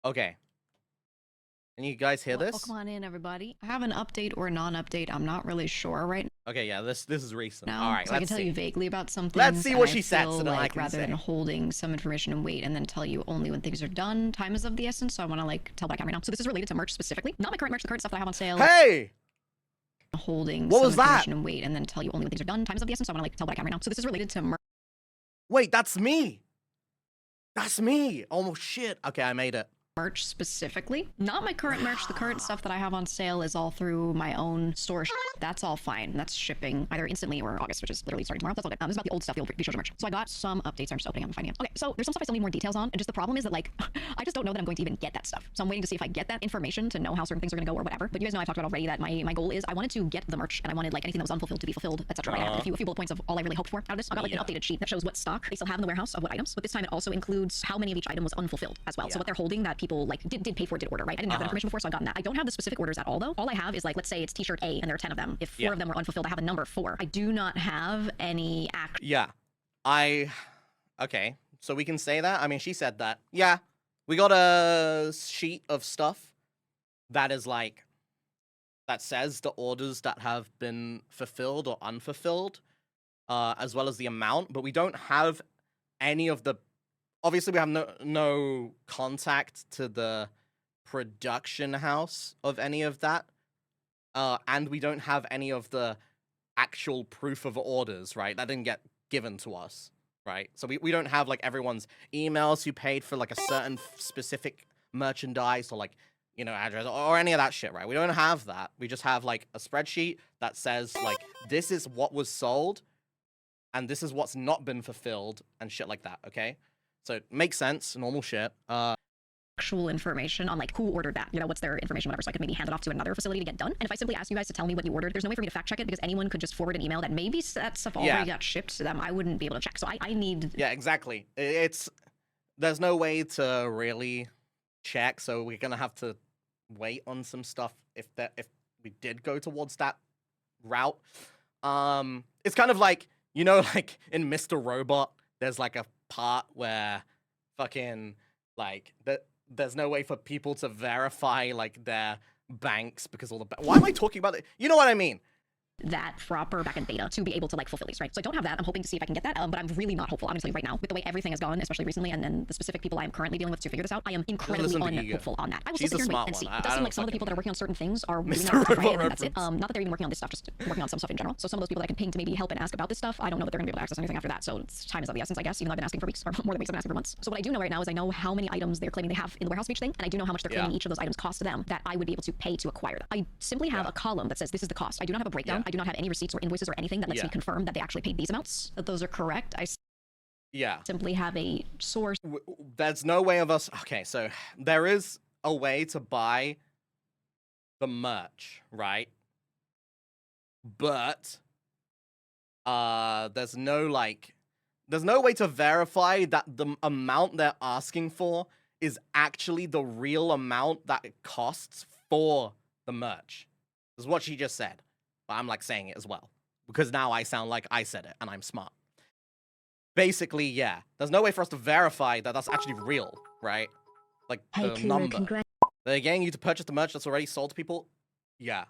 Okay. Can you guys hear this? Come on in, everybody. I have an update or non-update. I'm not really sure right Okay, yeah, this is recent. now. All right, so I can let's tell see. you vaguely about some things. Let's see what she said, said, so then I can rather say. than holding some information and wait and then tell you only when things are done, time is of the essence. So I want to like tell back right now. So this is related to merch specifically, not my current merch, the current stuff that I have on sale. Hey! Holding What some was that? information and wait and then tell you only when things are done, time is of the essence. So I want to like tell back right now. So this is related to merch. Wait, that's me. That's me. Oh shit. Okay, I made it. Merch specifically, not my current merch. The current stuff that I have on sale is all through my own store. That's all fine. That's shipping either instantly or August, which is literally starting tomorrow. That's all good. This is about the old stuff, the old Vshojo merch. So I got some updates. I'm just opening up and finding it. Okay, so there's some stuff I still need more details on, and just the problem is that like I just don't know that I'm going to even get that stuff. So I'm waiting to see if I get that information to know how certain things are going to go or whatever. But you guys know I talked about already that my goal is I wanted to get the merch and I wanted like anything that was unfulfilled to be fulfilled, etc. Right? I have a few bullet points of all I really hoped for out of this. I got like an updated sheet that shows what stock they still have in the warehouse of what items, but this time it also includes how many of each item was unfulfilled as well. So what they're holding that people like did pay for, did order, right? I didn't have that information before, so I've gotten that. I don't have the specific orders at all though. All I have is like, let's say it's t-shirt A and there are 10 of them. If 4 of them were unfulfilled, I have a number 4. I do not have any Okay, so we can say that. I mean, she said that. Yeah, we got a sheet of stuff that is like, that says the orders that have been fulfilled or unfulfilled, as well as the amount, but we don't have any of the, obviously we have no contact to the production house of any of that, and we don't have any of the actual proof of orders, right? That didn't get given to us, right? So we don't have like everyone's emails who paid for like a certain specific merchandise or like, you know, address or any of that shit, right? We don't have that. We just have like a spreadsheet that says like, this is what was sold and this is what's not been fulfilled and shit like that, okay? So it makes sense, normal shit. Actual information on like who ordered that, you know, what's their information, whatever, so I could maybe hand it off to another facility to get done. And if I simply ask you guys to tell me what you ordered, there's no way for me to fact check it because anyone could just forward an email that maybe that stuff already got shipped to them. I wouldn't be able to check. So I need... Yeah, exactly. There's no way to really check, so we're gonna have to wait on some stuff if we did go towards that route. It's kind of like, you know, like in Mr. Robot, there's like a part where fucking like there's no way for people to verify like their banks because all the why am I talking about it? You know what I mean? That proper backend data to be able to like fulfill these, right? So I don't have that. I'm hoping to see if I can get that, but I'm really not hopeful, honestly, right now. With the way everything has gone, especially recently, and then the specific people I am currently dealing with to figure this out, I am incredibly unhopeful on that. I will sit here and see. It does seem like some of the people that are working on certain things are really not right, and that's it. Not that they're even working on this stuff, just working on some stuff in general. So some of those people that I can ping to maybe help and ask about this stuff, I don't know that they're gonna be able to access anything after that. So time is of the essence, I guess, even though I've been asking for weeks, or more than weeks, I've been asking for months. So what I do know right now is I know how many items they're claiming they have in the warehouse of each thing, and I do know how much they're claiming each of those items cost to them that I would be able to pay to acquire them. I simply have a column that says this is the cost. I do not have a breakdown. I do not have any receipts or invoices or anything that lets me confirm that they actually paid these amounts, that those are correct. I simply have a source. There's no way of us... Okay, so there is a way to buy the merch, right? But there's no way to verify that the amount they're asking for is actually the real amount that it costs for the merch. Is what she just said. But I'm like saying it as well, because now I sound like I said it and I'm smart. Basically, yeah, there's no way for us to verify that that's actually real, right? Like the number. They're getting you to purchase the merch that's already sold to people? Yeah.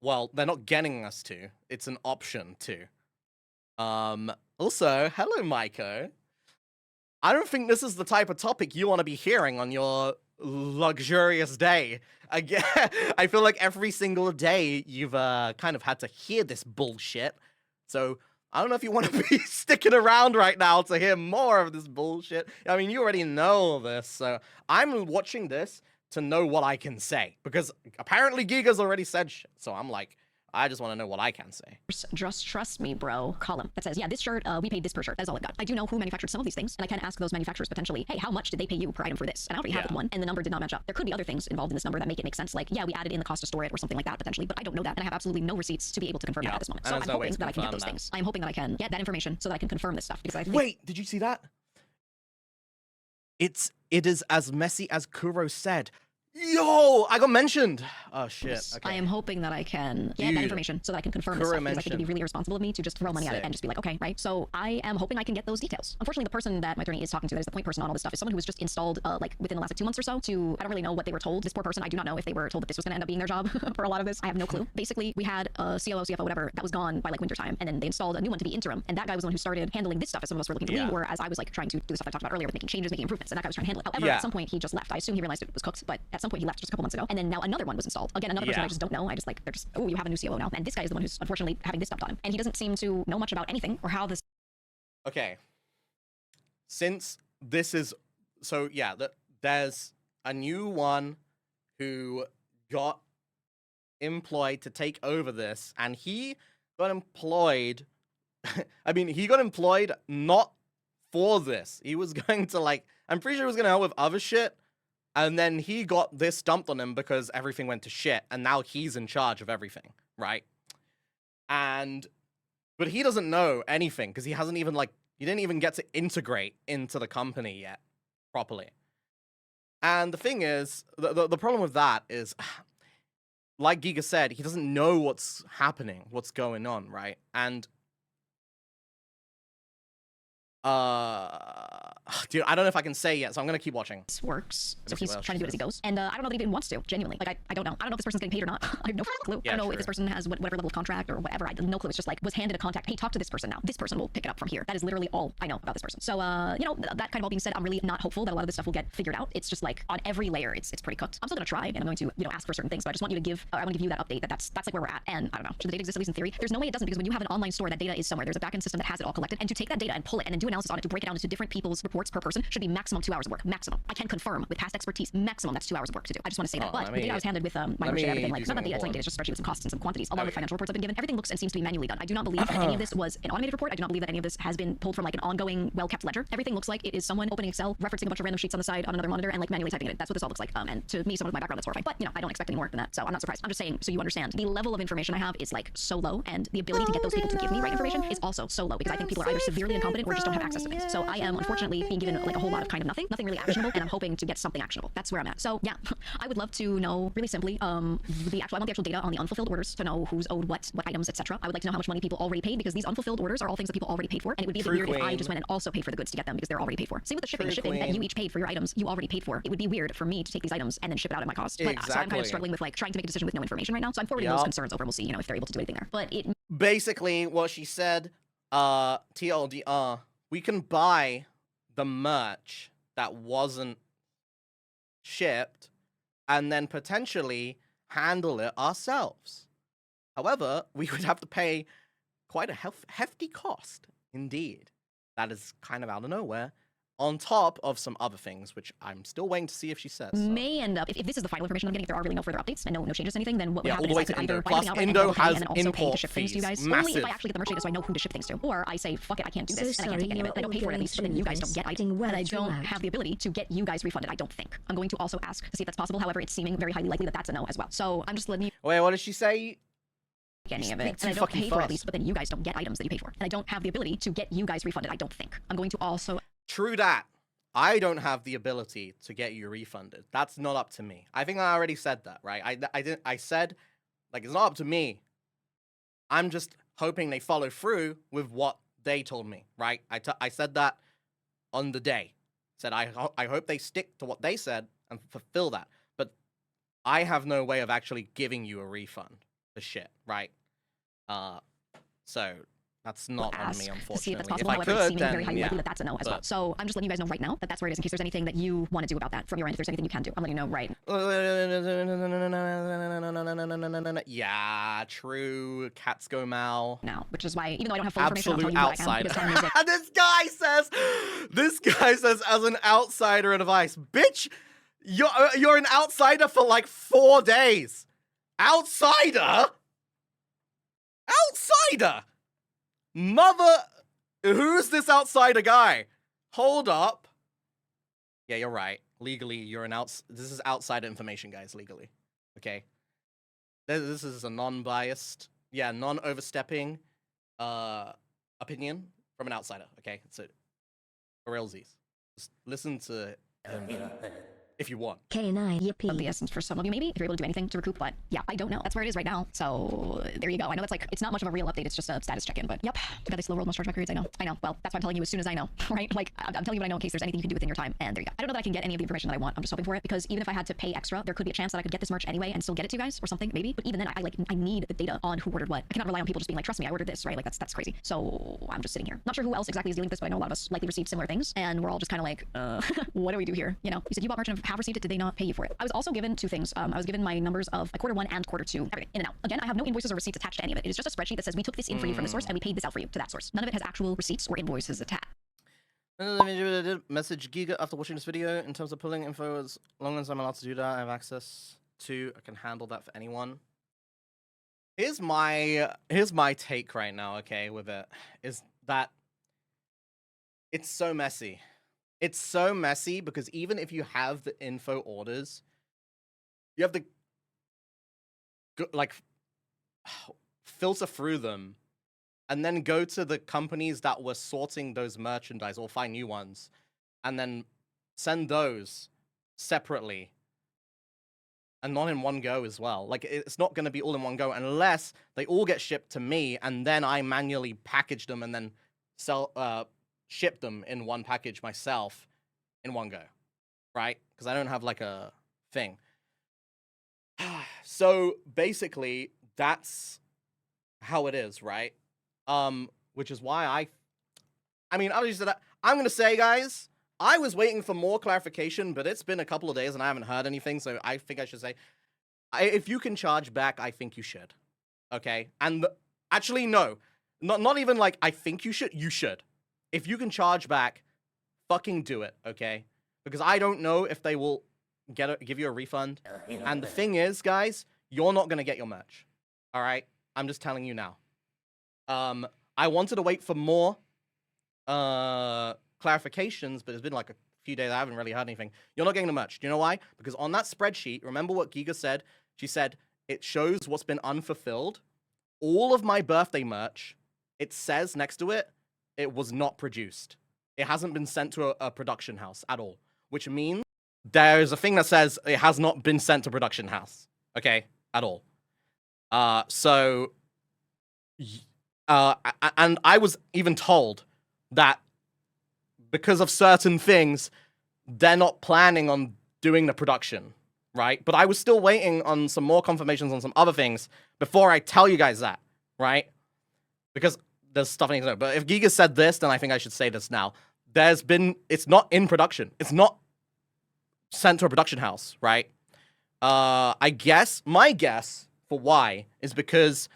Well, they're not getting us to. It's an option to. Also, hello, Maiko. I don't think this is the type of topic you want to be hearing on your luxurious day. Again, I feel like every single day you've kind of had to hear this bullshit. So I don't know if you want to be sticking around right now to hear more of this bullshit. I mean, you already know this, so I'm watching this to know what I can say, because apparently Geega's already said shit. So I'm like, I just want to know what I can say. Just trust me, bro. Column that says, yeah, this shirt, we paid this per shirt. That's all I've got. I do know who manufactured some of these things, and I can ask those manufacturers potentially, hey, how much did they pay you per item for this? And I already have one, and the number did not match up. There could be other things involved in this number that make it make sense, like, yeah, we added in the cost to store it or something like that potentially, but I don't know that, and I have absolutely no receipts to be able to confirm that at this moment. So I'm hoping that I can get those things. I'm hoping that I can get that information so that I can confirm this stuff, because I think... Wait, did you see that? It is as messy as Kuro said. Yo, I got mentioned. Oh shit. Yes. Okay. I am hoping that I can get that Dude, information so that I can confirm this Kuro stuff, because I think it'd be mentioned. really irresponsible of me to just throw money at it Sick. and just be like, okay, right? So I am hoping I can get those details. Unfortunately, the person that my attorney is talking to, that is the point person on all this stuff, is someone who was just installed like within the last 2 months or so. I don't really know what they were told. This poor person, I do not know if they were told that this was going to end up being their job for a lot of this. I have no clue. Basically, we had a COO, CFO, whatever, that was gone by like winter time, and then they installed a new one to be interim, and that guy was the one who started handling this stuff as some of us were looking to leave, whereas I was like trying to do the stuff I talked about earlier with making changes, making improvements, and that guy was trying to handle it. However, at some point he just left. I assume he realized it was cooked, but at some point he left just a couple months ago, and then now another one was installed. Again, another person I just don't know. I just like, they're just, oh, you have a new COO now, and this guy is the one who's unfortunately having this dumped on him, and he doesn't seem to know much about anything or how this. Okay. Since this is so, yeah, there's a new one who got employed to take over this, and he got employed. I mean, he got employed not for this. He was going to like, I'm pretty sure he was going to help with other shit. And then he got this dumped on him because everything went to shit, and now he's in charge of everything, right? But he doesn't know anything because he hasn't even he didn't even get to integrate into the company yet properly. And the thing is, the problem with that is, like Geega said, he doesn't know what's happening, what's going on, right? And dude, I don't know if I can say yet, so I'm gonna keep watching. This works, so he's trying to do it as he goes, and I don't know that he even wants to. Genuinely, like I don't know. I don't know if this person's getting paid or not. I have no clue. Yeah, I don't know if this person has whatever level of contract or whatever. I have no clue. It's just like was handed a contact. Hey, talk to this person now. This person will pick it up from here. That is literally all I know about this person. So you know, that kind of all being said, I'm really not hopeful that a lot of this stuff will get figured out. It's just like on every layer, it's pretty cooked. I'm still gonna try, and I'm going to ask for certain things, but I just want you to give. I want to give you that update that's like where we're at. And I don't know. Should the data exist at least in theory? There's no way it doesn't, because when you have an online store, that data is somewhere. There's a backend system that has it all collected, and to take that data and pull it and then do analysis on it to break it down into different people's reports per person should be maximum 2 hours of work. Maximum. I can confirm with past expertise, maximum that's 2 hours of work to do. I just want to say that. But the data I was handed with my membership, everything, like, it's not that data, it's like data, it's just spreadsheet with some costs and some quantities, along with financial reports I've been given. Everything looks and seems to be manually done. I do not believe that any of this was an automated report. I do not believe that any of this has been pulled from like an ongoing, well-kept ledger. Everything looks like it is someone opening Excel, referencing a bunch of random sheets on the side on another monitor, and like manually typing it in. That's what this all looks like. And to me, someone with my background, that's horrifying. But you know, I don't expect any more than that, so I'm not surprised. I'm just saying, so you understand, the level of information I have is like so low, and the ability to get those people to give me right information is also so low, because I think people are either severely incompetent or just don't have access to things. So I am unfortunately being given like a whole lot of kind of nothing really actionable, and I'm hoping to get something actionable. That's where I'm at. So yeah, I would love to know really simply I want the actual data on the unfulfilled orders, to know who's owed what items, etc. I would like to know how much money people already paid, because these unfulfilled orders are all things that people already paid for, and it would be a bit weird if I just went and also paid for the goods to get them, because they're already paid for. Same with the shipping. Shipping that you each paid for your items, you already paid for. It would be weird for me to take these items and then ship it out at my cost. But so I'm kind of struggling with like trying to make a decision with no information right now. So I'm forwarding those concerns over. We'll see, if they're able to do anything there. But it basically what she said, TLDR, we can buy the merch that wasn't shipped and then potentially handle it ourselves. However, we would have to pay quite a hefty cost indeed. That is kind of out of nowhere, on top of some other things, which I'm still waiting to see if she says. May end up, if this is the final information I'm getting, if there are really no further updates and no changes to anything, then what would happen all the way is I to could either Indo. buy Plus, everything Indo outright has and then also pay to import ship things to you fees. guys. Massive. Only if I actually get the merch data so I know who to ship things to. Or I say, fuck it, I can't do this, So and I can't take any of it. sorry, I don't pay for it at least, but then you guys don't get it. well And I don't throughout. have the ability to get you guys refunded, I don't think. I'm going to also ask to see if that's possible. However, it's seeming very highly likely that that's a no as well. So I'm just letting you Wait, what did she say? any of it. And I don't pay for it at least, but then you guys don't get items that you pay for. And I don't have the ability to get you guys refunded, I don't think. I'm going to also... True that. I don't have the ability to get you refunded. That's not up to me. I think I already said that, right? I said, like, it's not up to me. I'm just hoping they follow through with what they told me, right? I said that on the day. Said I hope they stick to what they said and fulfill that. But I have no way of actually giving you a refund for shit, right? So that's not on me, unfortunately. To see if that's possible. If I However, could, it's seeming then very highly yeah. likely that that's a no as well. So I'm just letting you guys know right now that that's where it is, in case there's anything that you want to do about that from your end. If there's anything you can do, I'm letting you know right. Yeah, true. Cats go mal. Now, which is why, even though I don't have full information, Absolute I'll tell you what I can, outsider. because This guy says, as an outsider advice, bitch, you're an outsider for like 4 days. Outsider? Outsider? Mother, who's this outsider guy? Hold up. Yeah, you're right. Legally, you're an this is outsider information, guys, legally. Okay? This is a non-biased, yeah, non-overstepping opinion from an outsider, okay? So, for realsies. Just listen to him. if you want. K9, of the yippee. essence for some of you, maybe, if you're able to do anything to recoup, but yeah, I don't know. That's where it is right now. So there you go. I know that's like, it's not much of a real update, it's just a status check-in, but yep. Got these slow world most chargeback periods, I know. Well, that's why I'm telling you as soon as I know, right? Like, I'm telling you what I know in case there's anything you can do within your time, and there you go. I don't know that I can get any of the information that I want. I'm just hoping for it, because even if I had to pay extra, there could be a chance that I could get this merch anyway and still get it to you guys, or something, maybe. But even then, I need the data on who ordered what. I cannot rely on people just being like, trust me, I ordered this, right? Like, that's crazy. So I'm just sitting here. Not sure who else exactly is dealing with this, but I know a lot of us likely received similar things, and we're all just kind of like, what do we do here? You know, you said you bought merch and have received it, did they not pay you for it? I was also given two things. I was given my numbers of quarter 1 and quarter 2, everything, in and out. Again, I have no invoices or receipts attached to any of it. It is just a spreadsheet that says we took this in for you from the source and we paid this out for you to that source. None of it has actual receipts or invoices attached. Message Geega after watching this video. In terms of pulling info, as long as I'm allowed to do that, I have access to, I can handle that for anyone. Here's my take right now, okay, with it, is that it's so messy. It's so messy because even if you have the info orders, you have to like filter through them and then go to the companies that were sorting those merchandise or find new ones and then send those separately and not in one go as well. Like, it's not going to be all in one go unless they all get shipped to me and then I manually package them and then ship them in one package myself in one go, right? Because I don't have like a thing. So basically, that's how it is, right? Which is why I mean, I'm gonna say, guys, I was waiting for more clarification, but it's been a couple of days and I haven't heard anything, so I think I should say, if you can charge back, I think you should. Okay? And actually, no. Not even like, I think you should. You should. If you can charge back, fucking do it, okay? Because I don't know if they will give you a refund. And the thing is, guys, you're not gonna get your merch. All right? I'm just telling you now. I wanted to wait for more clarifications, but it's been like a few days. I haven't really heard anything. You're not getting the merch. Do you know why? Because on that spreadsheet, remember what Geega said? She said it shows what's been unfulfilled. All of my birthday merch, it says next to it, it was not produced. It hasn't been sent to a production house at all, which means there's a thing that says it has not been sent to production house, okay, at all. And I was even told that because of certain things, they're not planning on doing the production, right? But I was still waiting on some more confirmations on some other things before I tell you guys that, right? Because there's stuff I need to know. But if Geega said this, then I think I should say this now. It's not in production. It's not sent to a production house, right? My guess for why is because,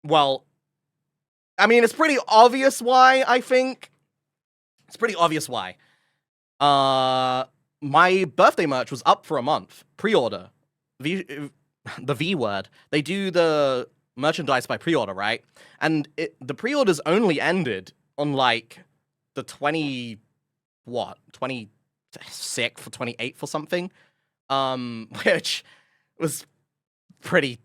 well, I mean, it's pretty obvious why, I think. It's pretty obvious why. My birthday merch was up for a month. Pre-order. The V word. They do the merchandise by pre-order, right? And the pre-orders only ended on, like, the 26th or 28th or something. Which was pretty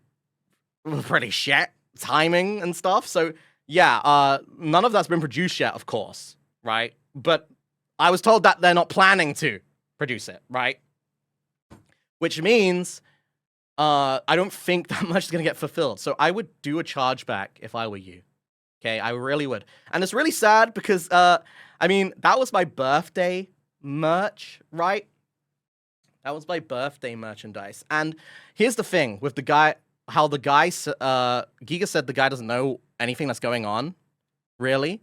shit timing and stuff. So, yeah, none of that's been produced yet, of course, right? But I was told that they're not planning to produce it, right? Which means I don't think that much is going to get fulfilled. So I would do a chargeback if I were you. Okay, I really would. And it's really sad because, I mean, that was my birthday merch, right? That was my birthday merchandise. And here's the thing with the guy, how the guy, Geega said the guy doesn't know anything that's going on. Really?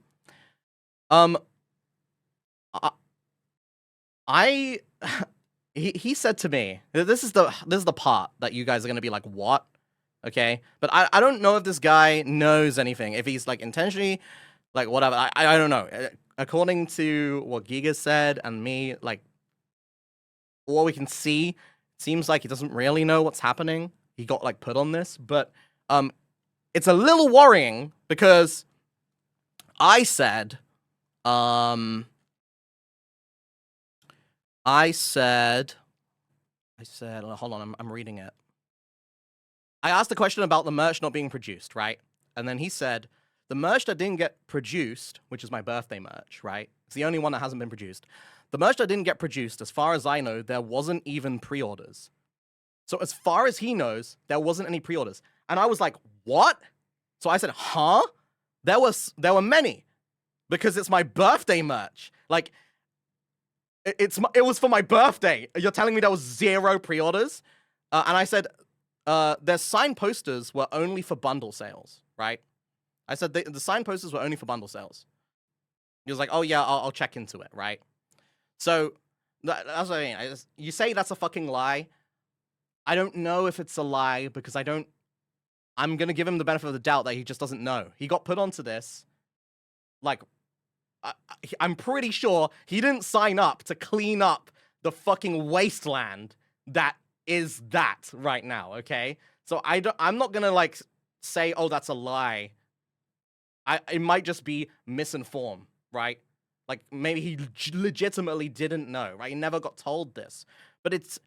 He said to me, this is the part that you guys are gonna be like, what? Okay, but I don't know if this guy knows anything. If he's like intentionally, like whatever, I don't know. According to what Geega said and me, like what we can see, seems like he doesn't really know what's happening. He got like put on this, but it's a little worrying because I said, hold on, I'm reading it. I asked the question about the merch not being produced, right? And then he said, the merch that didn't get produced, which is my birthday merch, right? It's the only one that hasn't been produced. The merch that didn't get produced, as far as I know, there wasn't even pre-orders. So as far as he knows, there wasn't any pre-orders. And I was like, what? So I said, huh? There were many. Because it's my birthday merch. Like, it was for my birthday. You're telling me there was 0 pre-orders? And I said, their signed posters were only for bundle sales, right? I said the signed posters were only for bundle sales. He was like, oh yeah, I'll check into it, right? So that's what I mean. You say that's a fucking lie. I don't know if it's a lie because I'm gonna give him the benefit of the doubt that he just doesn't know. He got put onto this. Like, I'm pretty sure he didn't sign up to clean up the fucking wasteland that is that right now, okay? So I'm not gonna, like, say, oh, that's a lie. It might just be misinformed, right? Like, maybe he legitimately didn't know, right? He never got told this. But it's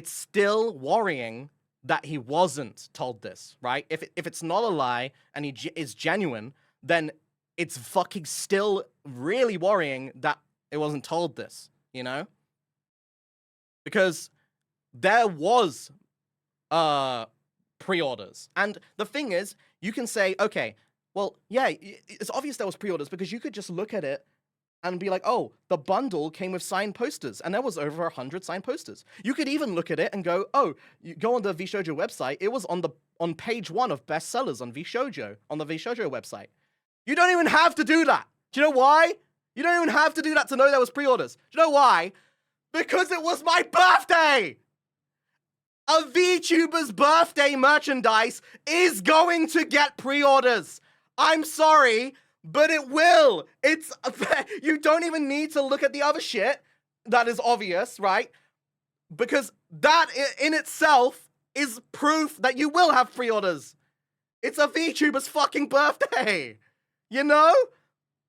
still worrying that he wasn't told this, right? If it's not a lie and he is genuine, then it's fucking still really worrying that it wasn't told this, you know? Because there was pre-orders. And the thing is, you can say, okay, well, yeah, it's obvious there was pre-orders because you could just look at it and be like, oh, the bundle came with signed posters, and there was over 100 signed posters. You could even look at it and go, oh, you go on the Vshojo website, it was on page 1 of bestsellers on Vshojo, on the Vshojo website. You don't even have to do that. Do you know why? You don't even have to do that to know there was pre-orders. Do you know why? Because it was my birthday! A VTuber's birthday merchandise is going to get pre-orders. I'm sorry, but it will. You don't even need to look at the other shit that is obvious, right? Because that in itself is proof that you will have pre-orders. It's a VTuber's fucking birthday. You know?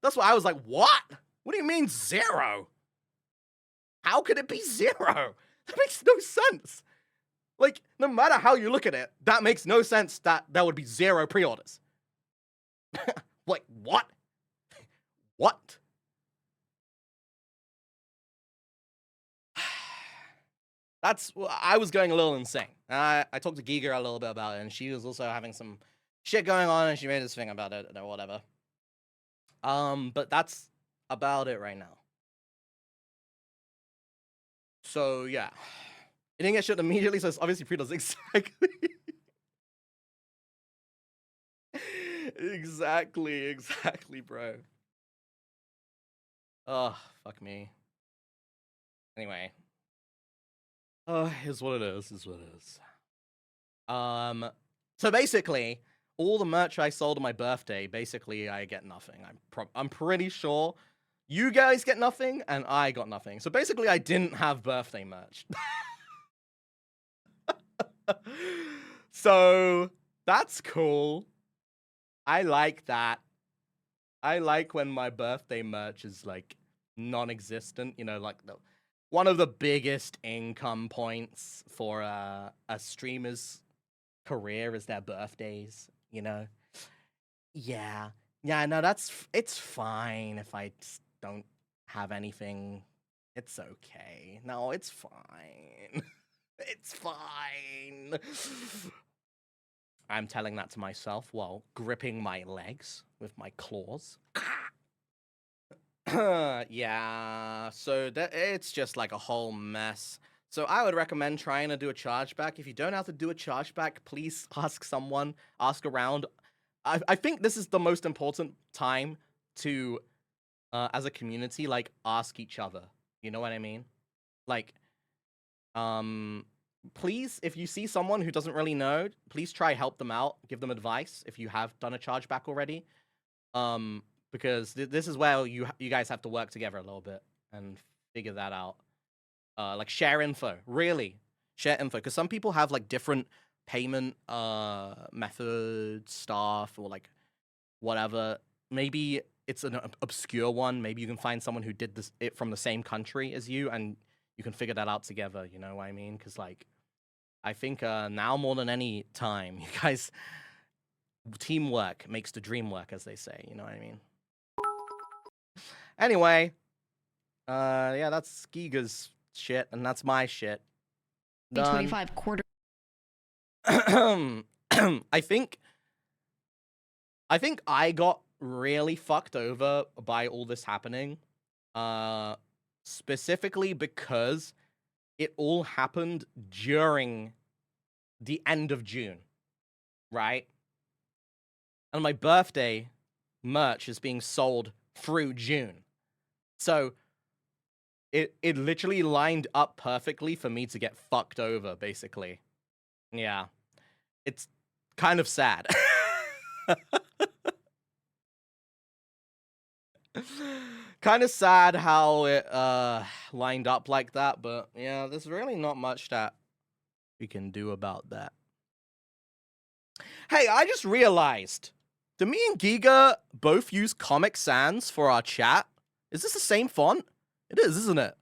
That's why I was like, what? What do you mean 0? How could it be 0? That makes no sense. Like, no matter how you look at it, that makes no sense that there would be 0 pre-orders. Like, what? What? I was going a little insane. I talked to Geega a little bit about it, and she was also having some shit going on, and she made this thing about it, or whatever. But that's about it right now. So, yeah. It didn't get shit immediately, so it's obviously pre-orders. Exactly. Exactly, bro. Oh, fuck me. Anyway. Here's what it is, So basically, all the merch I sold on my birthday, basically I get nothing. I'm pretty sure you guys get nothing, and I got nothing. So basically, I didn't have birthday merch. So, that's cool. I like that. I like when my birthday merch is, like, non-existent. You know, like, one of the biggest income points for a streamer's career is their birthdays, you know? Yeah. Yeah, no, it's fine if I just don't have anything. It's okay. No, it's fine. It's fine. I'm telling that to myself while gripping my legs with my claws. Yeah, so it's just like a whole mess. So I would recommend trying to do a chargeback. If you don't know how to do a chargeback, please ask someone, ask around. I think this is the most important time to, as a community, like, ask each other. You know what I mean? Like, please, if you see someone who doesn't really know, please try help them out, give them advice if you have done a chargeback already. Because this is where you guys have to work together a little bit and figure that out. Like, share info, really. Share info, because some people have, like, different payment method stuff or, like, whatever. Maybe it's an obscure one. Maybe you can find someone who did it from the same country as you, and you can figure that out together, you know what I mean? Because, like, I think now more than any time, you guys, teamwork makes the dream work, as they say, you know what I mean? Anyway, Yeah, that's Geega's shit, and that's my shit. Done. 2025 quarter. I think I got really fucked over by all this happening. Specifically because it all happened during the end of June, right? And my birthday merch is being sold through June. So it literally lined up perfectly for me to get fucked over, basically. Yeah. It's kind of sad. Kind of sad how it lined up like that, but yeah, there's really not much that we can do about that. Hey, I just realized, do me and Geega both use Comic Sans for our chat? Is this the same font? It is, isn't it?